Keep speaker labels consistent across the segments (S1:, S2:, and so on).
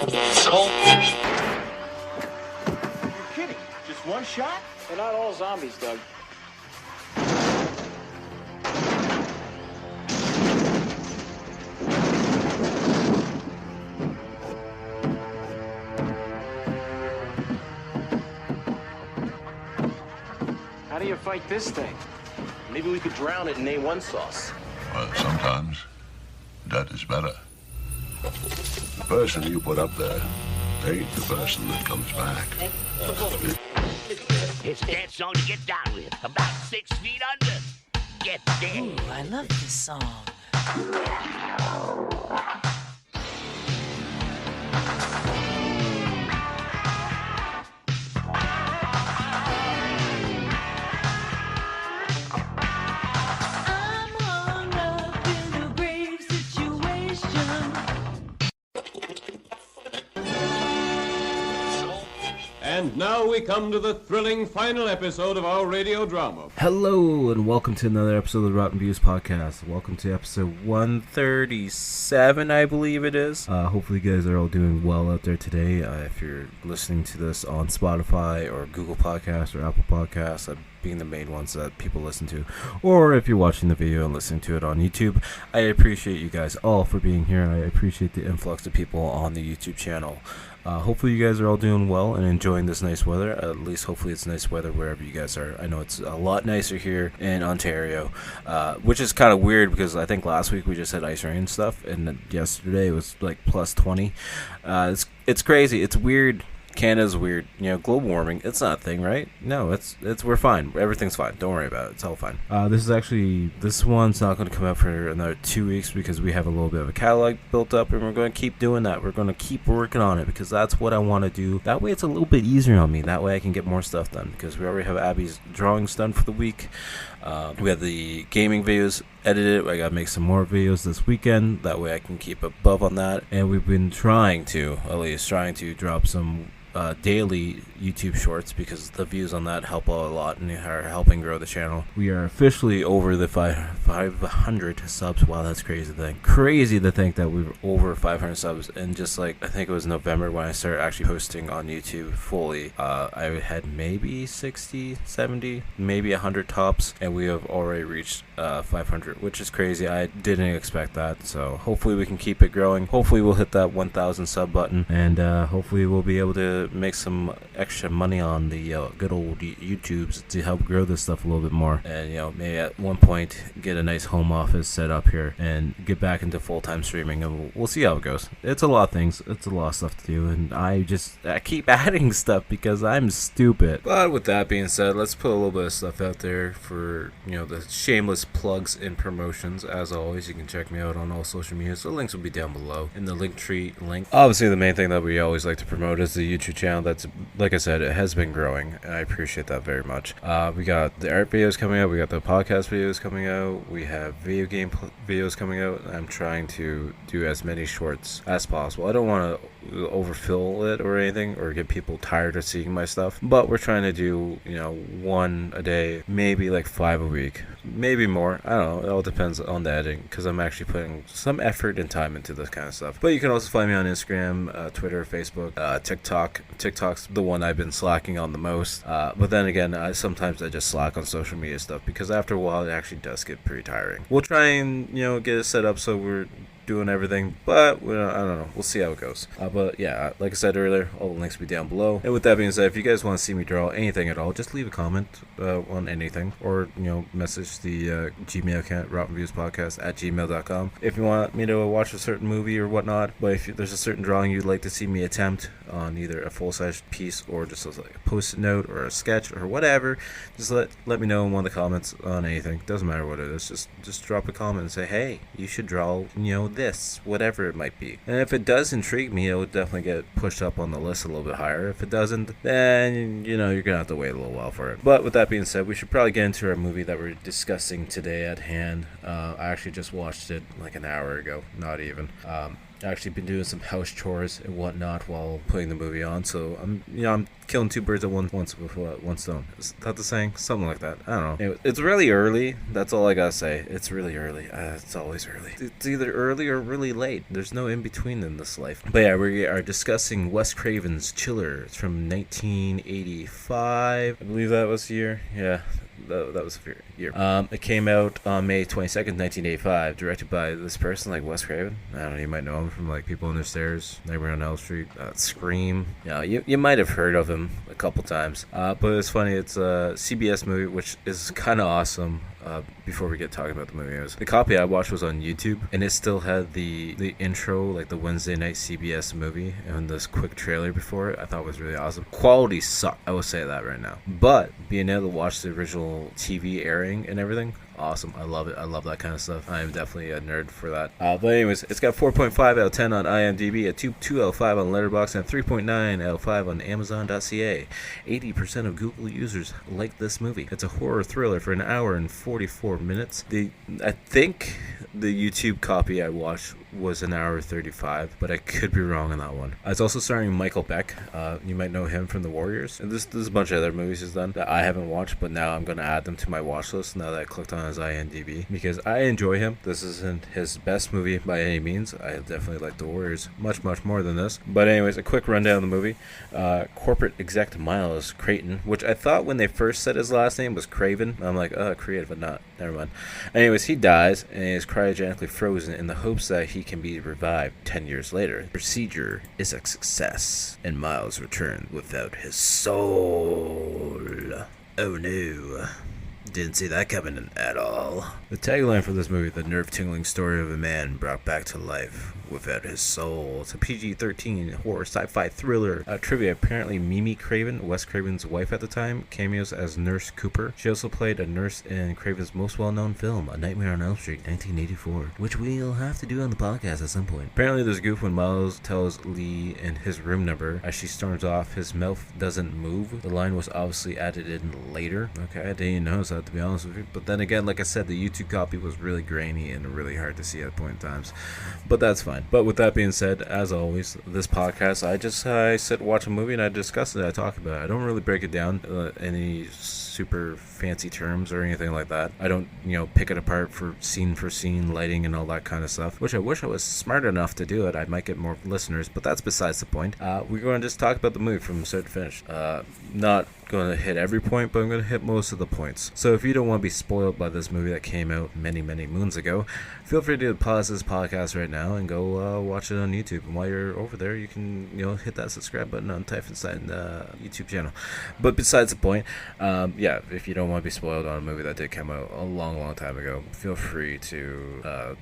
S1: You're kidding. Just one shot?
S2: They're not all zombies, Doug. How do you fight this thing?
S1: Maybe we could drown it in A1 sauce.
S3: Well, sometimes that is better. The person you put up there ain't the person that comes back.
S4: It's a dance song to get down with. About 6 feet under. Get there.
S5: Ooh, I love this song. I'm hung up in a grave situation.
S6: And now we come to the thrilling final episode of our radio drama.
S7: Hello, and welcome to another episode of the Rotten Views Podcast. Welcome to episode 137, I believe it is. Hopefully you guys are all doing well out there today. If you're listening to this on Spotify or Google Podcasts or Apple Podcasts, being the main ones that people listen to, or if you're watching the video and listening to it on YouTube, I appreciate you guys all for being here, and I appreciate the influx of people on the YouTube channel. Hopefully you guys are all doing well and enjoying this nice weather. At least hopefully it's nice weather wherever you guys are. I know it's a lot nicer here in Ontario, which is kind of weird because I think last week we just had ice rain and stuff, and then yesterday it was like plus 20. It's crazy. It's weird. Canada's weird. You know, global warming, it's not a thing, right? No, we're fine. Everything's fine. Don't worry about it. It's all fine. This one's not going to come out for another 2 weeks because we have a little bit of a catalog built up, and we're going to keep doing that. We're going to keep working on it because that's what I want to do. That way it's a little bit easier on me. That way I can get more stuff done because we already have Abby's drawings done for the week. We have the gaming videos edited. I got to make some more videos this weekend. That way I can keep above on that. And we've been trying to drop some daily YouTube shorts because the views on that help a lot and are helping grow the channel. We are officially over the 500 subs. Wow, that's crazy to think that we were over 500 subs, and just like I think it was November when I started actually posting on YouTube fully. I had maybe 60, 70, maybe 100 tops, and we have already reached 500, which is crazy. I didn't expect that, so hopefully we can keep it growing. Hopefully we'll hit that 1,000 sub button, and hopefully we'll be able to make some extra money on the good old YouTubes to help grow this stuff a little bit more, and maybe at one point get a nice home office set up here and get back into full-time streaming, and we'll see how it goes. It's a lot of things. It's a lot of stuff to do, and I keep adding stuff because I'm stupid. But with that being said, let's put a little bit of stuff out there for the shameless plugs and promotions. As always, you can check me out on all social media, so the links will be down below in the Linktree link. Obviously the main thing that we always like to promote is the YouTube channel. That's, like I said, it has been growing, and I appreciate that very much. We got the art videos coming out, we got the podcast videos coming out, we have video game videos coming out. I'm trying to do as many shorts as possible. I don't want to overfill it or anything or get people tired of seeing my stuff, but we're trying to do one a day, maybe like 5 a week, maybe more. I don't know, it all depends on the editing because I'm actually putting some effort and time into this kind of stuff. But you can also find me on Instagram, Twitter, Facebook, TikTok. TikTok's the one I've been slacking on the most, but then again, sometimes I just slack on social media stuff because after a while it actually does get pretty tiring. We'll try and get it set up so we're doing everything, but I don't know, we'll see how it goes. But yeah, like I said earlier, all the links will be down below. And with that being said, if you guys want to see me draw anything at all, just leave a comment on anything, or message the Gmail account, rottenviewspodcast@gmail.com, if you want me to watch a certain movie or whatnot. But if there's a certain drawing you'd like to see me attempt on either a full-size piece or just like a post-it note or a sketch or whatever, just let me know in one of the comments on anything. Doesn't matter what it is, just drop a comment and say, hey, you should draw this, whatever it might be. And if it does intrigue me, it will definitely get pushed up on the list a little bit higher. If it doesn't, then you're gonna have to wait a little while for it. But with that being said, we should probably get into our movie that we're discussing today at hand. I actually just watched it like an hour ago, not even. actually been doing some house chores and whatnot while putting the movie on, so I'm killing two birds at one stone. Is that the saying? Something like that. I don't know. Anyway, it's really early. That's all I gotta say. It's really early. It's always early. It's either early or really late. There's no in between in this life. But yeah, we are discussing Wes Craven's Chiller. It's from 1985. I believe that was the year. Yeah. That was the year. It came out on May 22nd, 1985, directed by this person, like Wes Craven. I don't know, you might know him from like People on the Stairs, Nightmare on Elm Street, Scream. You might have heard of him a couple times. But it's funny, it's a CBS movie, which is kind of awesome. Before we get talking about the movie, the copy I watched was on YouTube, and it still had the intro, like the Wednesday night CBS movie, and this quick trailer before it. I thought it was really awesome. Quality sucked, I will say that right now. But being able to watch the original TV airing and everything, awesome. I love it. I love that kind of stuff. I am definitely a nerd for that. But anyways, it's got 4.5 out of 10 on IMDb, a 2 out of 5 on Letterboxd, and 3.9 out of 5 on Amazon.ca. 80% of Google users like this movie. It's a horror thriller for an hour and 44 minutes. I think the YouTube copy I watched was an hour 35, but I could be wrong on that one. It's also starring Michael Beck. You might know him from The Warriors. And there's a bunch of other movies he's done that I haven't watched, but now I'm going to add them to my watch list now that I clicked on his IMDb, because I enjoy him. This isn't his best movie by any means. I definitely like The Warriors much more than this. But anyways, a quick rundown of the movie. Corporate exec Miles Creighton, which I thought when they first said his last name was Craven. I'm like, creative, but not. Never mind. Anyways, he dies and is cryogenically frozen in the hopes that he can be revived 10 years later. The procedure is a success, and Miles returns without his soul. Oh no. Didn't see that coming at all. The tagline for this movie, the nerve-tingling story of a man brought back to life without his soul. It's a PG-13 horror sci-fi thriller. Trivia, apparently Mimi Craven, Wes Craven's wife at the time, cameos as Nurse Cooper. She also played a nurse in Craven's most well-known film, A Nightmare on Elm Street, 1984, which we'll have to do on the podcast at some point. Apparently there's a goof when Miles tells Lee in his room number as she storms off, his mouth doesn't move. The line was obviously added in later. Okay, I didn't notice that, to be honest with you. But then again, like I said, the YouTube copy was really grainy and really hard to see at point in times. But that's fine. But with that being said, as always, this podcast, I sit, watch a movie, and I discuss it. I talk about it. I don't really break it down any super fancy terms or anything like that. I don't, pick it apart for scene, lighting, and all that kind of stuff, which I wish I was smart enough to do it. I might get more listeners, but that's besides the point. We're going to just talk about the movie from start to finish. Not going to hit every point, but I'm going to hit most of the points. So if you don't want to be spoiled by this movie that came out many moons ago, feel free to pause this podcast right now and go watch it on YouTube. And while you're over there, you can hit that subscribe button on Typhonstein YouTube channel. But besides the point, if you don't want to be spoiled on a movie that did come out a long time ago, feel free to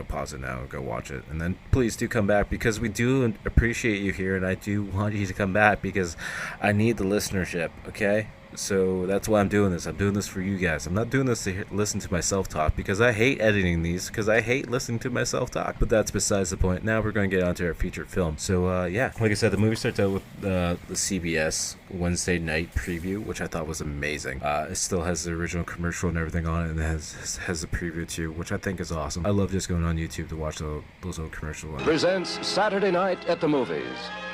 S7: pause it now and go watch it. And then please do come back, because we do appreciate you here, and I do want you to come back because I need the listenership, okay? So that's why I'm doing this. I'm doing this for you guys. I'm not doing this to listen to myself talk, because I hate editing these, because I hate listening to myself talk. But that's besides the point. Now we're going to get onto our featured film. So like I said, the movie starts out with the CBS Wednesday night preview, which I thought was amazing. It still has the original commercial and everything on it, and it has the preview too, which I think is awesome. I love just going on YouTube to watch those old commercials.
S8: Presents Saturday Night at the Movies,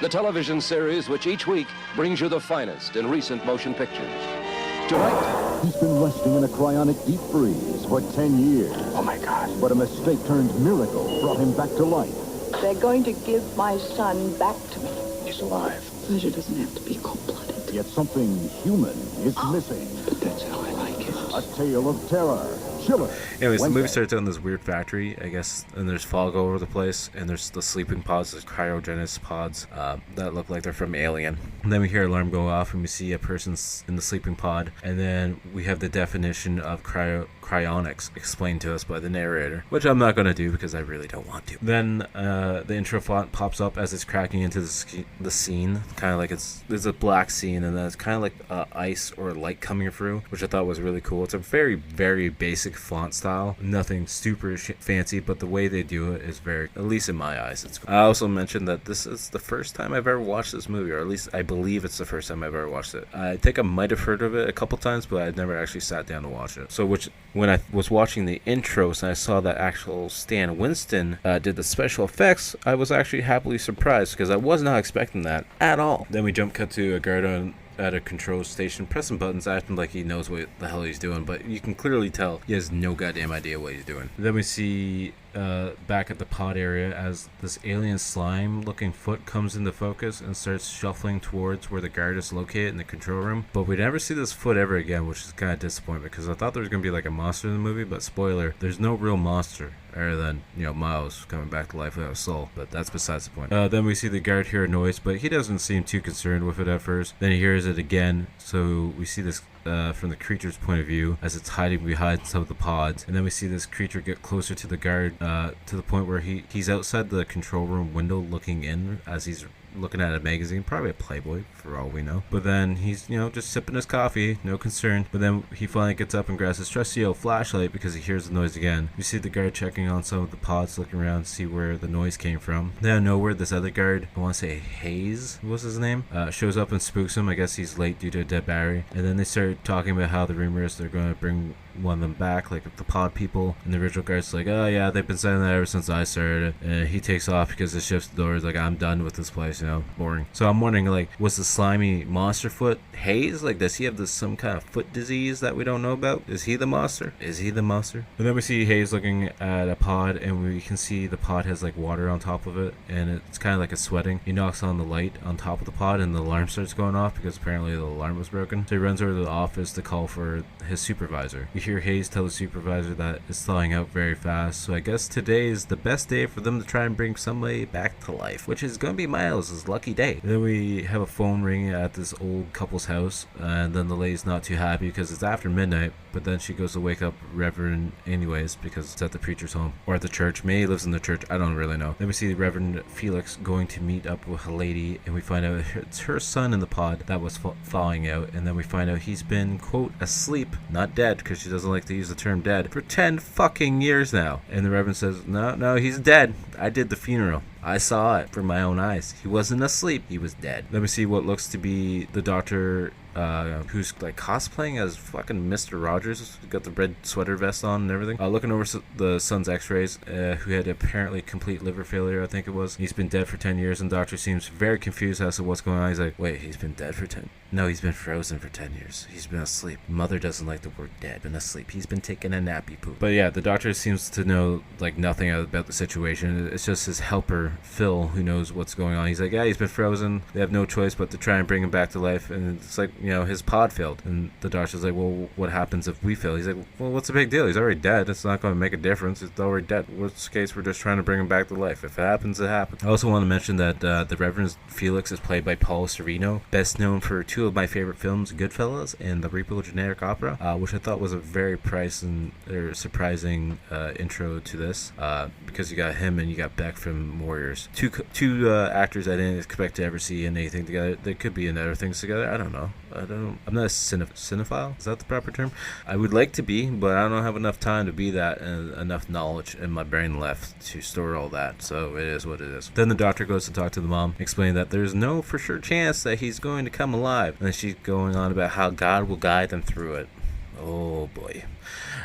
S8: the television series which each week brings you the finest in recent motion pictures. Tonight,
S9: he's been resting in a cryonic deep freeze for 10 years.
S8: Oh my God.
S9: But a mistake turned miracle brought him back to life.
S10: They're going to give my son back to me.
S8: He's alive.
S10: Pleasure doesn't have to be cold-blooded.
S9: Yet something human is missing.
S10: But that's how I like it.
S9: A tale of terror. Chiller.
S7: Anyways, the movie starts out in this weird factory, I guess, and there's fog all over the place, and there's the sleeping pods, the Cryogensis pods that look like they're from Alien. And then we hear an alarm go off, and we see a person in the sleeping pod, and then we have the definition of cryonics explained to us by the narrator, which I'm not going to do because I really don't want to. Then the intro font pops up as it's cracking into the scene, kind of like there's a black scene, and then it's kind of like ice or light coming through, which I thought was really cool. It's a very, very basic font style, nothing super fancy, but the way they do it is very, at least in my eyes, it's cool. I also mentioned that this is the first time I've ever watched this movie, or at least I believe it's the first time I've ever watched it. I think I might have heard of it a couple times, but I'd never actually sat down to watch it. So which when I was watching the intros and I saw that actual Stan Winston did the special effects, I was actually happily surprised because I was not expecting that at all. Then we jump cut to a guard at a control station pressing buttons, acting like he knows what the hell he's doing, but you can clearly tell he has no goddamn idea what he's doing. Then we see back at the pod area as this alien slime looking foot comes into focus and starts shuffling towards where the guard is located in the control room, but we never see this foot ever again, which is kind of disappointing because I thought there was going to be like a monster in the movie, but spoiler, there's no real monster other than, you know, Miles coming back to life without a soul, but that's besides the point. Then we see the guard hear a noise, but he doesn't seem too concerned with it at first. Then he hears it again, so we see this from the creature's point of view as it's hiding behind some of the pods, and then we see this creature get closer to the guard to the point where he's outside the control room window looking in as he's looking at a magazine, probably a Playboy for all we know. But then he's, you know, just sipping his coffee, no concern. But then he finally gets up and grabs his trusty old flashlight because he hears the noise again. You see the guard checking on some of the pods, looking around to see where the noise came from. Then out of nowhere, this other guard, I want to say Hayes was his name, shows up and spooks him. I guess he's late due to a dead battery. And then they start talking about how the rumor is they're going to bring one of them back, like the pod people, and the original guard's like, oh yeah, they've been saying that ever since I started. And he takes off because it shifts the doors, like, I'm done with this place, you know, boring. So I'm wondering, like, was the slimy monster foot Hayes? Like, does he have some kind of foot disease that we don't know about? Is he the monster? Is he the monster? And then we see Hayes looking at a pod, and we can see the pod has like water on top of it, and it's kind of like a sweating. He knocks on the light on top of the pod, and the alarm starts going off because apparently the alarm was broken. So he runs over to the office to call for his supervisor. We hear Hayes tell the supervisor that it's thawing out very fast, so I guess today is the best day for them to try and bring somebody back to life, which is going to be Miles' lucky day. Then we have a phone ringing at this old couple's house, and then the lady's not too happy because it's after midnight, but then she goes to wake up Reverend anyways because it's at the preacher's home, or at the church. Maybe he lives in the church, I don't really know. Then we see Reverend Felix going to meet up with a lady, and we find out it's her son in the pod that was thawing out, and then we find out he's been, quote, asleep, not dead, because she doesn't like to use the term dead, for 10 fucking years now. And the Reverend says, no, he's dead. I did the funeral. I saw it for my own eyes. He wasn't asleep. He was dead. Then we see what looks to be the doctor who's like cosplaying as fucking Mr. Rogers. Got the red sweater vest on and everything. Looking over the son's x-rays, who had apparently complete liver failure, I think it was. He's been dead for 10 years, and the doctor seems very confused as to what's going on. He's like, wait, he's been dead for 10? No, he's been frozen for 10 years. He's been asleep. Mother doesn't like the word dead. Been asleep. He's been taking a nappy poop. But yeah, the doctor seems to know like nothing about the situation. It's just his helper, Phil, who knows what's going on. He's like, yeah, he's been frozen. They have no choice but to try and bring him back to life. And it's like, you know, his pod failed. And the doctor's like, well, what happens if we fail? He's like, well, what's the big deal? He's already dead. It's not going to make a difference. It's already dead. Worst case, we're just trying to bring him back to life. If it happens, it happens. I also want to mention that the Reverend Felix is played by Paul Sorvino, best known for two of my favorite films, Goodfellas and The Repo Generic Opera, which I thought was a very surprising intro to this, because you got him and you got Beck from Warriors. Two actors I didn't expect to ever see in anything together. They could be in other things together. I don't know. I'm not a cinephile. Is that the proper term? I would like to be, but I don't have enough time to be that and enough knowledge in my brain left to store all that. So it is what it is. Then the doctor goes to talk to the mom, explaining that there's no for sure chance that he's going to come alive. And then she's going on about how God will guide them through it. Oh boy.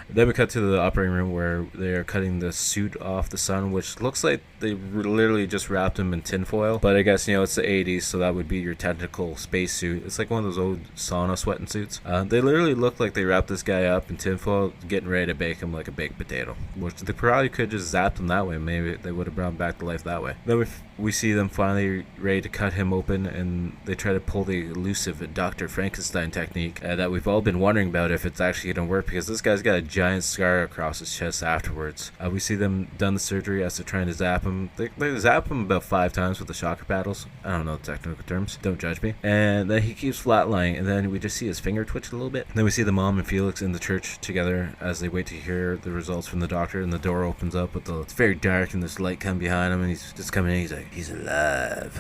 S7: Then we cut to the operating room where they're cutting the suit off the son, which looks like they literally just wrapped him in tinfoil. But I guess, you know, it's the 80s, so that would be your technical space suit. It's like one of those old sauna sweating suits. They literally look like they wrapped this guy up in tinfoil, getting ready to bake him like a baked potato. Which they probably could just zap him that way. Maybe they would have brought him back to life that way. Then we see them finally ready to cut him open, and they try to pull the elusive Dr. Frankenstein technique that we've all been wondering about if it's actually going to work, because this guy's got a giant scar across his chest afterwards. We see them done the surgery as they're trying to zap him. They zap him about 5 times with the shocker paddles. I don't know the technical terms. Don't judge me. And then he keeps flatlining, and then we just see his finger twitch a little bit. Then we see the mom and Felix in the church together as they wait to hear the results from the doctor, and the door opens up with it's very dark, and there's light coming behind him, and he's just coming in. He's like, he's alive.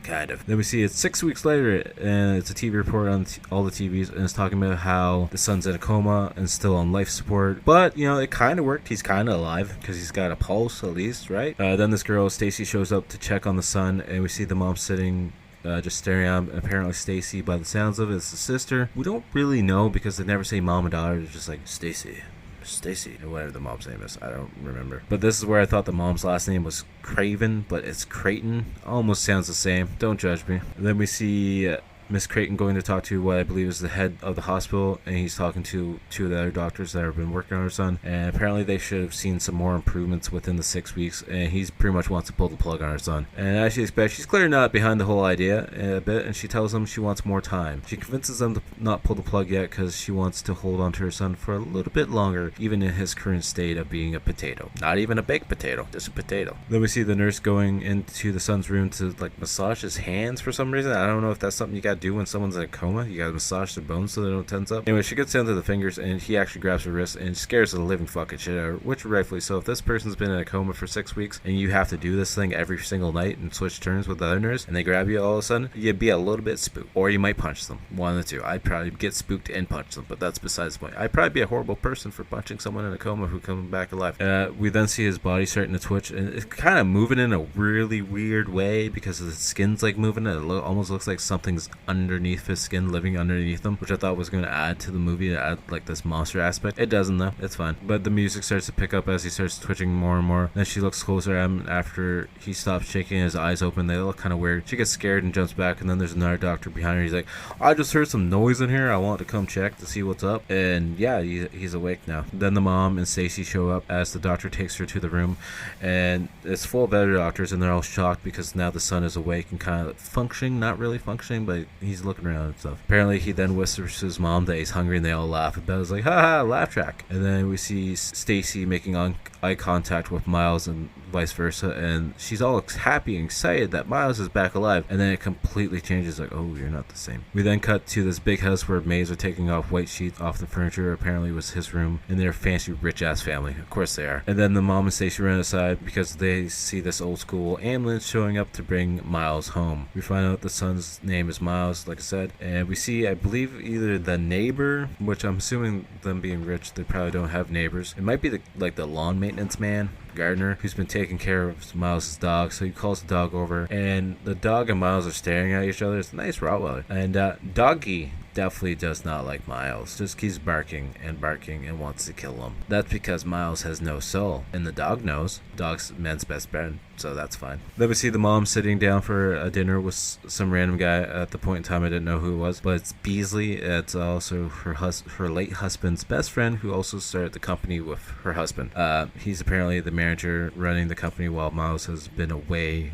S7: Kind of. Then we see it's 6 weeks later, and it's a TV report on all the TVs, and it's talking about how the son's in a coma and still on life support. But, you know, it kind of worked. He's kind of alive because he's got a pulse at least, right? Then this girl, Stacy, shows up to check on the son, and we see the mom sitting just staring at him. Apparently Stacy, by the sounds of it, is the sister. We don't really know because they never say mom and daughter. They're just like, Stacy. Stacy, whatever the mom's name is. I don't remember. But this is where I thought the mom's last name was Craven, but it's Creighton. Almost sounds the same. Don't judge me. Then we see Miss Creighton going to talk to what I believe is the head of the hospital, and he's talking to two of the other doctors that have been working on her son, and apparently they should have seen some more improvements within the 6 weeks, and he pretty much wants to pull the plug on her son. And as you expect, she's clearly not behind the whole idea a bit, and she tells him she wants more time. She convinces them to not pull the plug yet because she wants to hold on to her son for a little bit longer, even in his current state of being a potato. Not even a baked potato, just a potato. Then we see the nurse going into the son's room to like massage his hands for some reason. I don't know if that's something you gotta do when someone's in a coma. You gotta massage their bones so they don't tense up. Anyway, she gets down to the fingers and he actually grabs her wrist and scares the living fucking shit out of her, which rightfully so. If this person's been in a coma for 6 weeks and you have to do this thing every single night and switch turns with the other nurse and they grab you all of a sudden, you'd be a little bit spooked. Or you might punch them. One of the two. I'd probably get spooked and punch them, but that's besides the point. I'd probably be a horrible person for punching someone in a coma who comes back alive. We then see his body starting to twitch and it's kind of moving in a really weird way because the skin's like moving. It almost looks like something's underneath his skin, living underneath them, which I thought was going to add to the movie, to add like this monster aspect. It doesn't though. It's fine. But the music starts to pick up as he starts twitching more and more. Then she looks closer at him after he stops shaking, his eyes open. They look kind of weird. She gets scared and jumps back, and then there's another doctor behind her. He's like, I just heard some noise in here. I want to come check to see what's up. And yeah, he's awake now. Then the mom and Stacy show up as the doctor takes her to the room, and it's full of other doctors, and they're all shocked because now the son is awake and kind of functioning, not really functioning, but he's looking around and stuff. Apparently he then whispers to his mom that he's hungry, and they all laugh about it. It's like, haha, laugh track. And then we see Stacy making eye contact with Miles and vice versa, and she's all happy and excited that Miles is back alive, and then it completely changes, like, oh, you're not the same. We then cut to this big house where maids are taking off white sheets off the furniture. Apparently it was his room, and they're a fancy rich ass family. Of course they are. And then the mom and Stacy run aside because they see this old school ambulance showing up to bring Miles home. We find out the son's name is Miles, like I said, and we see, I believe, either the neighbor, which I'm assuming them being rich, they probably don't have neighbors. It might be the lawn maintenance man, gardener, who's been taking care of Miles' dog. So he calls the dog over, and the dog and Miles are staring at each other. It's a nice Rottweiler, and Doggy definitely does not like Miles, just keeps barking and wants to kill him. That's because Miles has no soul, and the dog knows. Dog's man's best friend, so that's fine. Then we see the mom sitting down for a dinner with some random guy. At the point in time I didn't know who it was, but it's Beasley. It's also her late husband's best friend, who also started the company with her husband. He's apparently the manager running the company while Miles has been away,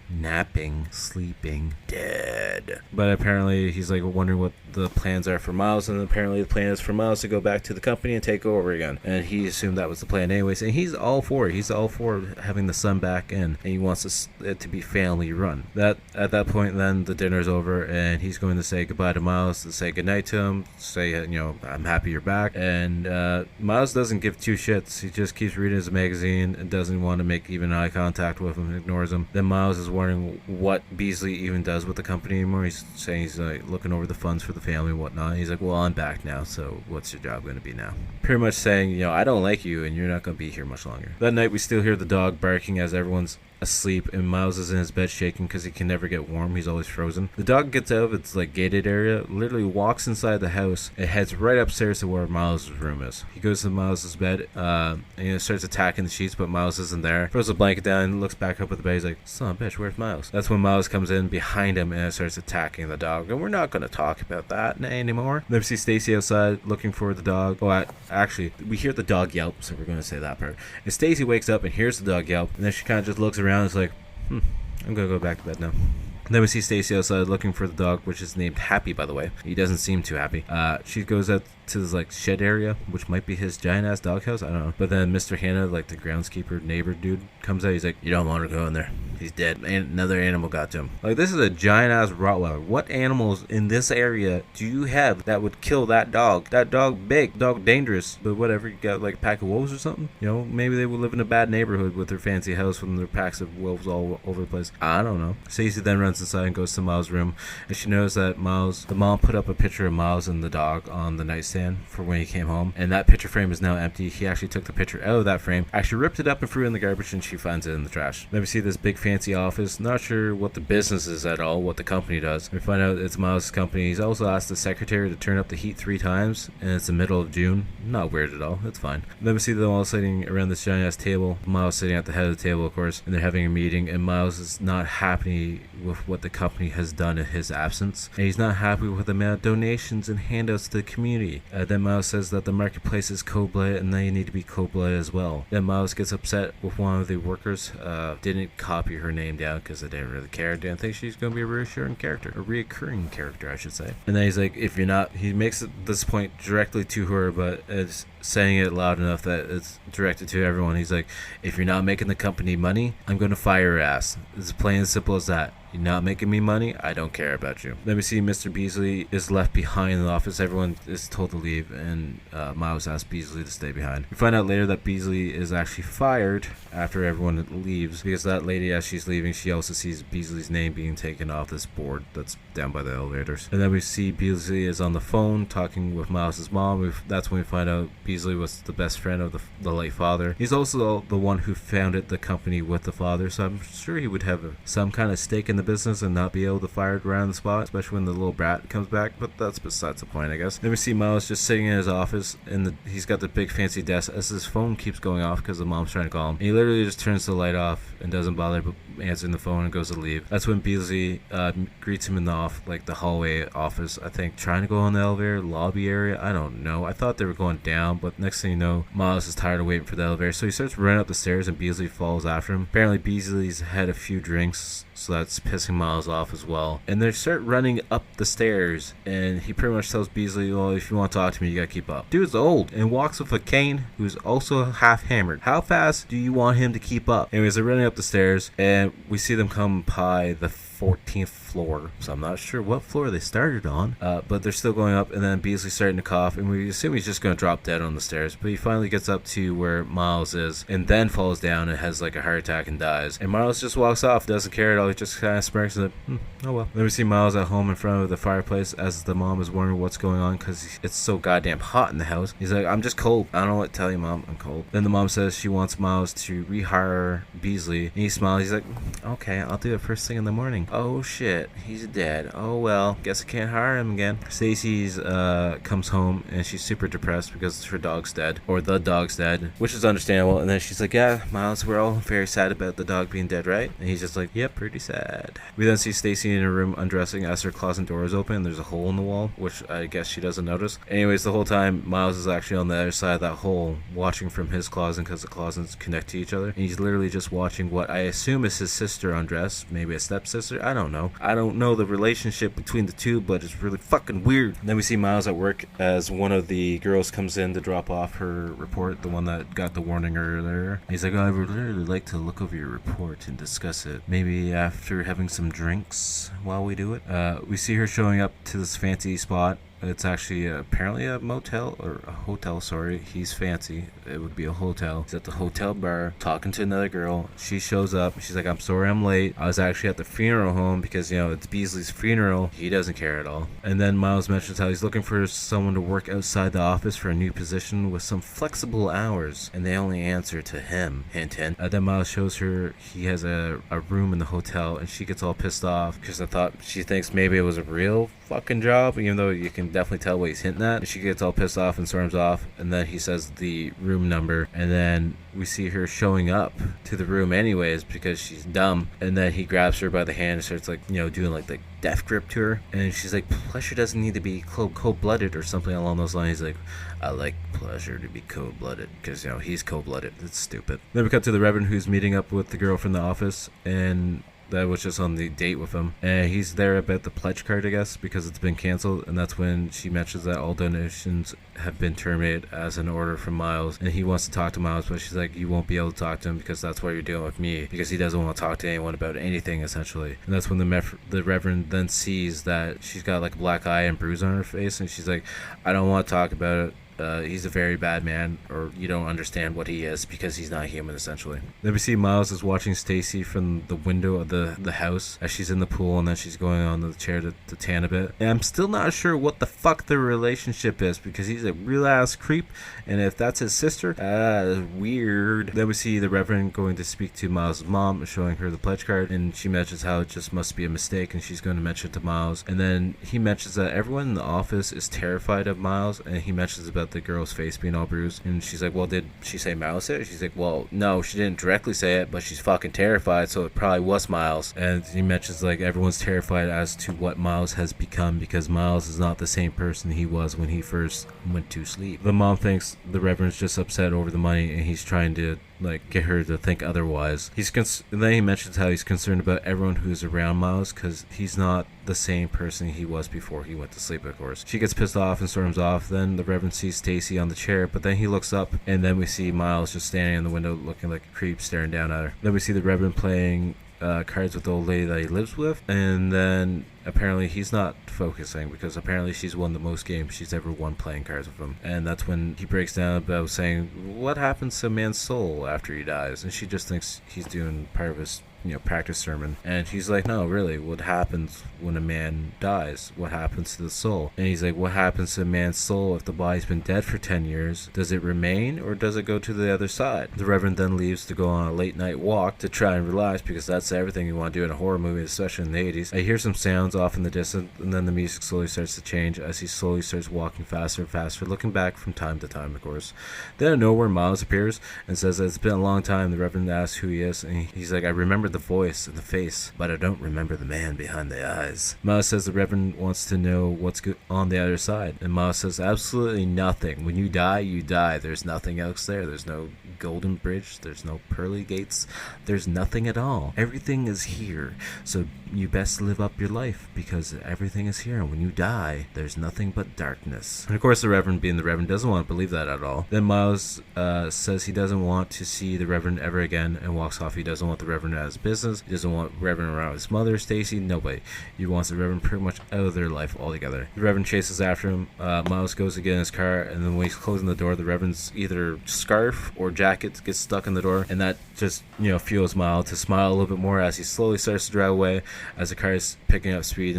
S7: napping, sleeping, dead. But apparently he's like wondering what the plans are for Miles, and apparently the plan is for Miles to go back to the company and take over again, and he assumed that was the plan anyways, and he's all for it. He's all for having the son back in, and he wants it to be family run. That at that point, then the dinner's over, and he's going to say goodbye to Miles, to say goodnight to him, say, I'm happy you're back. And Miles doesn't give two shits. He just keeps reading his magazine and doesn't want to make even eye contact with him, ignores him. Then Miles is wondering what Beasley even does with the company anymore. He's saying he's like looking over the funds for the family and whatnot. He's like, well, I'm back now, so what's your job going to be now? Pretty much saying, I don't like you and you're not going to be here much longer. That night we still hear the dog barking as everyone's asleep, and Miles is in his bed shaking because he can never get warm. He's always frozen. The dog gets out of its gated area, literally walks inside the house, and heads right upstairs to where Miles' room is. He goes to Miles' bed and starts attacking the sheets, but Miles isn't there. Throws a blanket down, looks back up at the bed. He's like, son of a bitch, where's Miles? That's when Miles comes in behind him and starts attacking the dog, and we're not going to talk about that anymore. Then we see Stacy outside looking for the dog. Actually, we hear the dog yelp, so we're going to say that part. And Stacy wakes up and hears the dog yelp, and then she kind of just looks around and is like, I'm gonna go back to bed now. Then we see Stacy outside looking for the dog, which is named Happy, by the way. He doesn't seem too happy. She goes out to this shed area, which might be his giant ass doghouse. I don't know. But then Mr. Hanna, the groundskeeper neighbor dude, comes out. He's like, you don't want to go in there. He's dead. And another animal got to him. This is a giant ass Rottweiler. What animals in this area do you have that would kill that dog? That dog big, dog dangerous, but whatever. You got a pack of wolves or something? Maybe they would live in a bad neighborhood with their fancy house when there are packs of wolves all over the place. I don't know. Stacey then runs inside and goes to Miles' room, and she knows that the mom put up a picture of Miles and the dog on the nightstand nightstand for when he came home, and that picture frame is now empty. He actually took the picture out of that frame, actually ripped it up and threw it in the garbage, and she finds it in the trash. Then we see this big fancy office. Not sure what the business is at all, what the company does. We find out it's Miles' company. He's also asked the secretary to turn up the heat 3 times, and it's the middle of June. Not weird at all. It's fine. Then we see them all sitting around this giant ass table. Miles sitting at the head of the table, of course, and they're having a meeting, and Miles is not happy with what the company has done in his absence, and he's not happy with the amount of donations and handouts to the community. Then Miles says that the marketplace is cold-blooded and they need to be cold-blooded as well. Then Miles gets upset with one of the workers. Didn't copy her name down because I didn't really care. Didn't think she's going to be a reassuring character, a reoccurring character, I should say. And then he's like, if you're not, he makes this point directly to her, but it's saying it loud enough that it's directed to everyone. He's like, if you're not making the company money, I'm going to fire your ass. It's plain and simple as that. You're not making me money, I don't care about you. Then we see Mr. Beasley is left behind in the office. Everyone is told to leave, and Miles asks Beasley to stay behind. We find out later that Beasley is actually fired after everyone leaves, because that lady, as she's leaving, she also sees Beasley's name being taken off this board that's down by the elevators. And then we see Beasley is on the phone talking with Miles' mom. That's when we find out Beasley was the best friend of the late father. He's also the one who founded the company with the father, so I'm sure he would have some kind of stake in the business and not be able to fire it around the spot, especially when the little brat comes back, but that's besides the point, I guess. Then we see Miles just sitting in his office, and he's got the big fancy desk as his phone keeps going off because the mom's trying to call him. And he literally just turns the light off and doesn't bother answering the phone and goes to leave. That's when Beasley greets him in the hallway office, I think, trying to go in the elevator, lobby area, I don't know. I thought they were going down, but next thing you know, Miles is tired of waiting for the elevator, so he starts running up the stairs and Beasley follows after him. Apparently Beasley's had a few drinks, so that's pissing Miles off as well. And they start running up the stairs, and he pretty much tells Beasley, well, if you want to talk to me, you gotta keep up. Dude's old and walks with a cane who's also half hammered. How fast do you want him to keep up? Anyways, they're running up the stairs, and we see them come by the 14th floor, so I'm not sure what floor they started on, but they're still going up, and then Beasley's starting to cough, and we assume he's just going to drop dead on the stairs, but he finally gets up to where Miles is, and then falls down and has like a heart attack and dies, and Miles just walks off, doesn't care at all. He just kind of smirks and oh well. Then we see Miles at home in front of the fireplace as the mom is wondering what's going on because it's so goddamn hot in the house. He's like, I'm just cold, I don't know what to tell you, Mom, I'm cold. Then the mom says she wants Miles to rehire Beasley, and he smiles. He's like, okay, I'll do it first thing in the morning. Oh shit, he's dead. Oh well, guess I can't hire him again. Stacy's comes home and she's super depressed because her dog's dead, or the dog's dead, which is understandable. And then she's like, yeah, Miles, we're all very sad about the dog being dead, right? And he's just like, yep, pretty sad. We then see Stacy in her room undressing as her closet door is open. There's a hole in the wall, which I guess she doesn't notice. Anyways, the whole time Miles is actually on the other side of that hole watching from his closet because the closets connect to each other, and he's literally just watching what I assume is his sister undress, maybe a stepsister, I don't know. I don't know the relationship between the two, but it's really fucking weird. And then we see Miles at work as one of the girls comes in to drop off her report, the one that got the warning earlier. He's like, I would really like to look over your report and discuss it, maybe after having some drinks while we do it. We see her showing up to this fancy spot. It's actually apparently a motel, or a hotel, sorry. He's fancy. It would be a hotel. He's at the hotel bar talking to another girl. She shows up. She's like, I'm sorry I'm late. I was actually at the funeral home because, you know, it's Beasley's funeral. He doesn't care at all. And then Miles mentions how he's looking for someone to work outside the office for a new position with some flexible hours. And they only answer to him. Hint, hint. Then Miles shows her he has a room in the hotel, and she gets all pissed off because she thinks maybe it was a real fucking job, even though you can definitely tell what he's hinting at. And she gets all pissed off and storms off, and then he says the room number, and then we see her showing up to the room anyways because she's dumb. And then he grabs her by the hand and starts, like, you know, doing like the death grip to her, and she's like, pleasure doesn't need to be cold-blooded or something along those lines. He's like, I like pleasure to be cold-blooded because, you know, he's cold-blooded. It's stupid. Then we cut to the Reverend, who's meeting up with the girl from the office, and that was just on the date with him, and he's there about the pledge card, I guess, because it's been canceled. And that's when she mentions that all donations have been terminated as an order from Miles, and he wants to talk to Miles, but she's like, you won't be able to talk to him because that's why you're dealing with me, because he doesn't want to talk to anyone about anything, essentially. And that's when the Reverend then sees that she's got like a black eye and bruise on her face, and she's like, I don't want to talk about it. he's a very bad man, or you don't understand what he is because he's not human, essentially. Then we see Miles is watching Stacy from the window of the house as she's in the pool, and then she's going on the chair to tan a bit. And I'm still not sure what the fuck their relationship is, because he's a real ass creep, and if that's his sister, weird. Then we see the Reverend going to speak to Miles' mom, showing her the pledge card, and she mentions how it just must be a mistake, and she's going to mention it to Miles. And then he mentions that everyone in the office is terrified of Miles, and he mentions about the girl's face being all bruised, and she's like, well, did she say Miles it? She's like, well, no, she didn't directly say it, but she's fucking terrified, so it probably was Miles. And he mentions like everyone's terrified as to what Miles has become, because Miles is not the same person he was when he first went to sleep. The mom thinks the Reverend's just upset over the money, and he's trying to like get her to think otherwise. And then he mentions how he's concerned about everyone who's around Miles, because he's not the same person he was before he went to sleep, of course. She gets pissed off and storms off. Then the Reverend sees Stacy on the chair, but then he looks up, and then we see Miles just standing in the window looking like a creep, staring down at her. Then we see the Reverend playing cards with the old lady that he lives with, and then apparently he's not focusing, because apparently she's won the most games she's ever won playing cards with him. And that's when he breaks down about saying, what happens to a man's soul after he dies? And she just thinks he's doing part of his practice sermon. And he's like, no, really, what happens when a man dies? What happens to the soul? And he's like, what happens to a man's soul if the body's been dead for 10 years? Does it remain, or does it go to the other side? The Reverend then leaves to go on a late night walk to try and relax, because that's everything you want to do in a horror movie, especially in the 80s. I hear some sounds off in the distance, and then the music slowly starts to change as he slowly starts walking faster and faster, looking back from time to time, of course. Then out of nowhere, Miles appears and says that it's been a long time. The Reverend asks who he is, and he's like, I remember the voice and the face, but I don't remember the man behind the eyes. Miles says the Reverend wants to know what's on the other side, and Miles says absolutely nothing. When you die, you die. There's nothing else there. There's no golden bridge, there's no pearly gates, there's nothing at all. Everything is here, so you best live up your life, because everything is here, and when you die, there's nothing but darkness. And of course, the Reverend, being the Reverend, doesn't want to believe that at all. Then Miles says he doesn't want to see the Reverend ever again, and walks off. He doesn't want the Reverend at his business. He doesn't want Reverend around his mother, Stacy, nobody. He wants the Reverend pretty much out of their life altogether. The Reverend chases after him. Miles goes to get in his car, and then when he's closing the door, the Reverend's either scarf or jacket gets stuck in the door, and that just fuels Miles to smile a little bit more as he slowly starts to drive away, as the car is picking up speed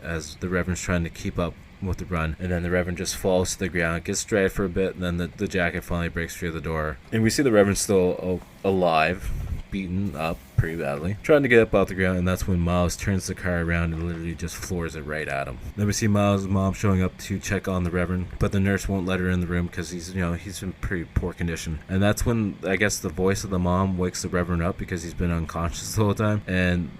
S7: as the Reverend's trying to keep up with the run. And then the Reverend just falls to the ground, gets dragged for a bit, and then the jacket finally breaks through the door, and we see the Reverend still alive, beaten up pretty badly, trying to get up off the ground, and that's when Miles turns the car around and literally just floors it right at him. Then we see Miles' mom showing up to check on the Reverend, but the nurse won't let her in the room because he's in pretty poor condition. And that's when I guess the voice of the mom wakes the Reverend up, because he's been unconscious the whole time, and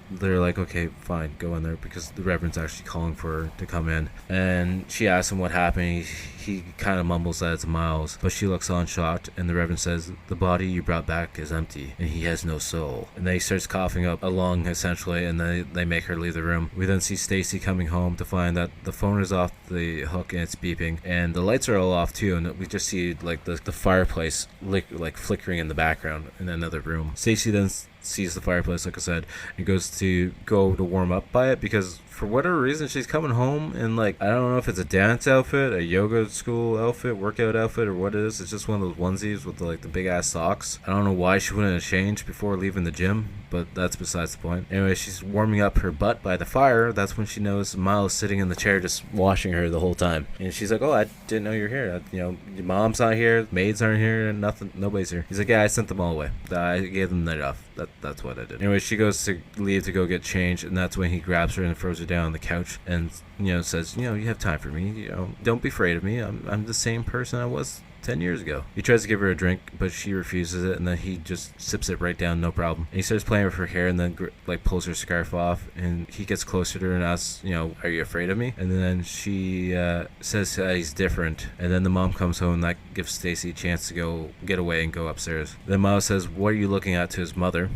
S7: they're like, okay, fine, go in there, because the Reverend's actually calling for her to come in. And she asks him what happened. He kind of mumbles that it's Miles, but she looks on shocked, and the Reverend says, the body you brought back is empty, and he has no soul. And then he starts coughing up a lung, essentially, and then they make her leave the room. We then see Stacy coming home to find that the phone is off the hook and it's beeping, and the lights are all off too, and we just see like the fireplace like flickering in the background in another room. Stacy then sees the fireplace, like I said, and goes to warm up by it, because for whatever reason she's coming home in like, I don't know if it's a dance outfit, a yoga school outfit, workout outfit, or what it is. It's just one of those onesies with the big ass socks. I don't know why she wouldn't have changed before leaving the gym, but that's besides the point. Anyway, she's warming up her butt by the fire. That's when she knows Miles sitting in the chair just watching her the whole time, and she's like, oh, I didn't know you're here. Your mom's not here, maids aren't here, and nobody's here. He's like, yeah, I sent them all away. I gave them the night off. That's what I did. Anyway, she goes to leave to go get changed, and that's when he grabs her and throws her down on the couch and says, you have time for me, don't be afraid of me. I'm the same person I was 10 years ago. He tries to give her a drink, but she refuses it, and then he just sips it right down, no problem. And he starts playing with her hair, and then pulls her scarf off, and he gets closer to her and asks, are you afraid of me? And then she says he's different, and then the mom comes home, and that gives Stacy a chance to go get away and go upstairs. Then Miles says, what are you looking at, to his mother?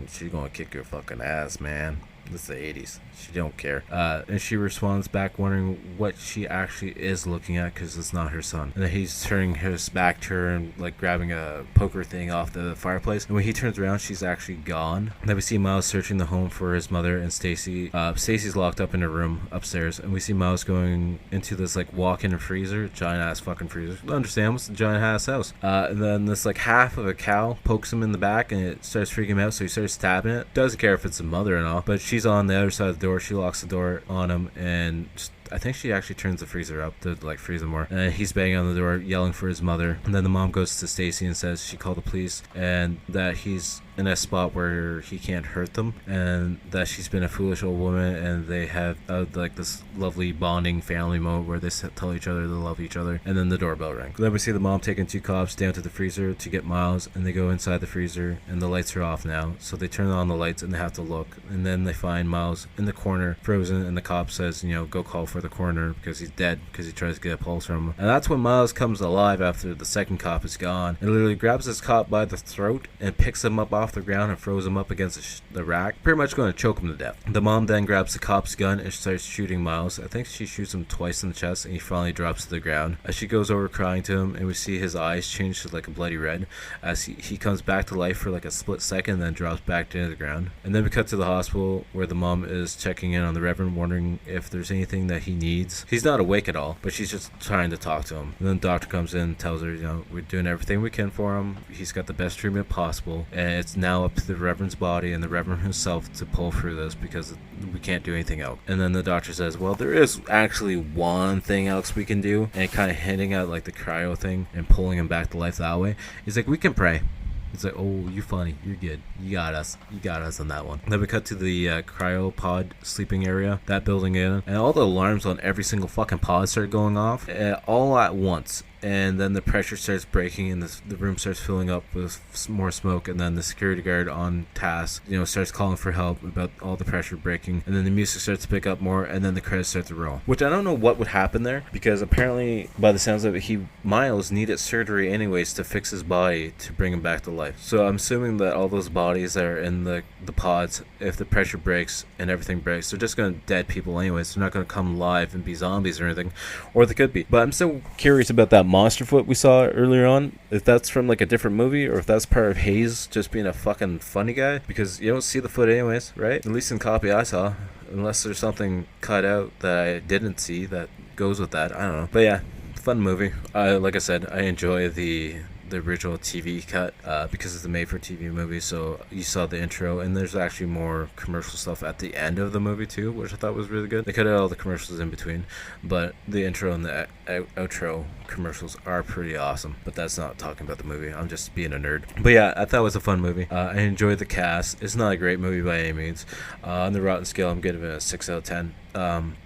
S7: She's gonna kick your fucking ass, man. This is the 80s. She don't care. And she responds back wondering what she actually is looking at because it's not her son. And then he's turning his back to her and like grabbing a poker thing off the fireplace. And when he turns around, she's actually gone. And then we see Miles searching the home for his mother and Stacy. Stacy's locked up in a room upstairs. And we see Miles going into this like walk-in freezer. Giant ass fucking freezer. Understand what's a giant ass house. And then this like half of a cow pokes him in the back and it starts freaking him out. So he starts stabbing it. Doesn't care if it's a mother and all. But she's on the other side of the door. She locks the door on him and I think she actually turns the freezer up to like freeze him more. And he's banging on the door yelling for his mother. And then the mom goes to Stacy and says she called the police and that he's in a spot where he can't hurt them and that she's been a foolish old woman and they have like this lovely bonding family moment where they tell each other they love each other. And then the doorbell rang. Then we see the mom taking 2 cops down to the freezer to get Miles and they go inside the freezer and the lights are off now. So they turn on the lights and they have to look and then they find Miles in the corner frozen and the cop says, you know, go call for the coroner because he's dead because he tries to get a pulse from him. And that's when Miles comes alive after the second cop is gone and literally grabs this cop by the throat and picks him up off the ground and throws him up against the rack, pretty much going to choke him to death. The mom then grabs the cop's gun and starts shooting Miles. I think she shoots him twice in the chest and he finally drops to the ground. As she goes over crying to him and we see his eyes change to like a bloody red as he comes back to life for like a split second and then drops back to the ground. And then we cut to the hospital where the mom is checking in on the Reverend wondering if there's anything that he needs. He's not awake at all, but she's just trying to talk to him. And then the doctor comes in and tells her, you know, we're doing everything we can for him. He's got the best treatment possible and it's now up to the Reverend's body and the Reverend himself to pull through this because we can't do anything else. And then the doctor says, well, there is actually one thing else we can do, and kind of hinting at like the cryo thing and pulling him back to life that way. He's like, we can pray. It's like, oh, you're funny. You're good. You got us. You got us on that one. Then we cut to the cryopod sleeping area, that building in, and all the alarms on every single fucking pod start going off all at once. And then the pressure starts breaking and the room starts filling up with more smoke. And then the security guard on task, you know, starts calling for help about all the pressure breaking. And then the music starts to pick up more and then the credits start to roll. Which I don't know what would happen there because apparently by the sounds of it, Miles needed surgery anyways to fix his body to bring him back to life. So I'm assuming that all those bodies that are in the pods, if the pressure breaks and everything breaks, they're just going to dead people anyways. They're not going to come alive and be zombies or anything. Or they could be. But I'm still curious about that monster foot we saw earlier on, if that's from like a different movie or if that's part of Hayes just being a fucking funny guy, because you don't see the foot anyways, right? At least in the copy I saw, unless there's something cut out that I didn't see that goes with that. I don't know. But yeah, fun movie. Like I said, I enjoy the original TV cut because it's a made-for-TV movie. So you saw the intro, and there's actually more commercial stuff at the end of the movie too, which I thought was really good. They cut out all the commercials in between, but the intro and the outro commercials are pretty awesome. But that's not talking about the movie. I'm just being a nerd. But yeah, I thought it was a fun movie. I enjoyed the cast. It's not a great movie by any means. On the Rotten scale, I'm giving it a 6 out of 10.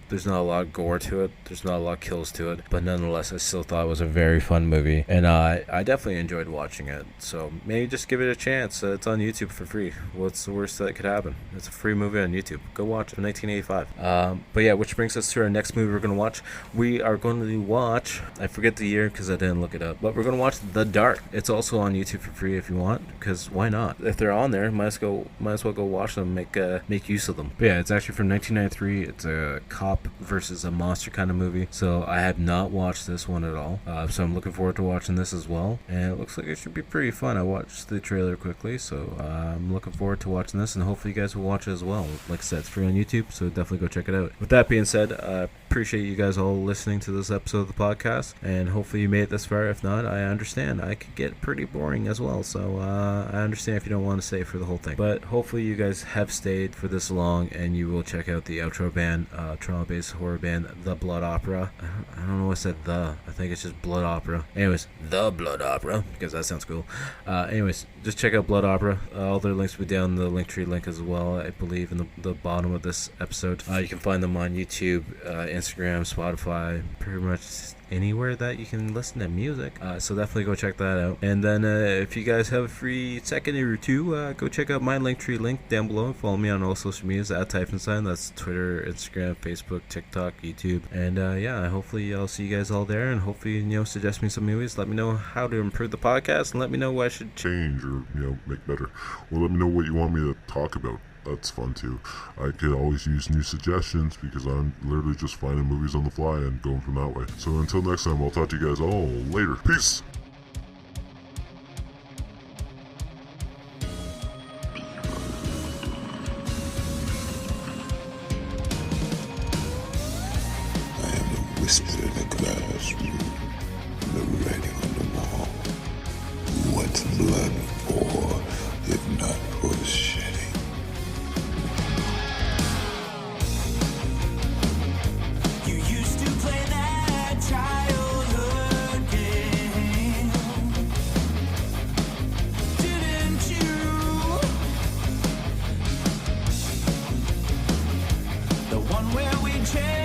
S7: There's not a lot of gore to it. There's not a lot of kills to it. But nonetheless, I still thought it was a very fun movie. And I definitely enjoyed watching it. So maybe just give it a chance. It's on YouTube for free. What's the worst that could happen? It's a free movie on YouTube. Go watch it in 1985. But yeah, which brings us to our next movie we're going to watch. We are going to watch, I forget the year because I didn't look it up, but we're going to watch The Dark. It's also on YouTube for free if you want, because why not? If they're on there, might as well go watch them, make use of them. But yeah, it's actually from 1993. It's a cop versus a monster kind of movie. So I have not watched this one at all. So I'm looking forward to watching this as well. And it looks like it should be pretty fun. I watched the trailer quickly, so I'm looking forward to watching this, and hopefully you guys will watch it as well. Like I said, it's free on YouTube, so definitely go check it out. With that being said, I appreciate you guys all listening to this episode of the podcast, and hopefully you made it this far. If not, I understand. I could get pretty boring as well, so I understand if you don't want to stay for the whole thing. But hopefully you guys have stayed for this long, and you will check out the outro band, Toronto-based horror band, The Blood Opera. I don't know what I said I think it's just Blood Opera. Anyways, The Blood Opera, because that sounds cool. Anyways, just check out Blood Opera. All their links will be down the Linktree link as well, I believe, in the bottom of this episode. You can find them on YouTube, Instagram, Spotify, pretty much anywhere that you can listen to music. So definitely go check that out. And then if you guys have a free second or two, go check out my Linktree link down below. Follow me on all social medias at Typhonsign. That's Twitter, Instagram, Facebook, TikTok, YouTube. And yeah, hopefully I'll see you guys all there, and hopefully, suggest me some movies. Let me know how to improve the podcast, and let me know what I should
S3: change or make better, or let me know what you want me to talk about.
S11: that's fun too. I could always use new suggestions because I'm literally just finding movies on the fly and going from that way. So until next time, I'll talk to you guys all later. Peace!
S3: Whisper in the classroom, the writing on the wall. What's blood for, if not for shedding?
S5: You used to play that childhood game, didn't you? The one where we changed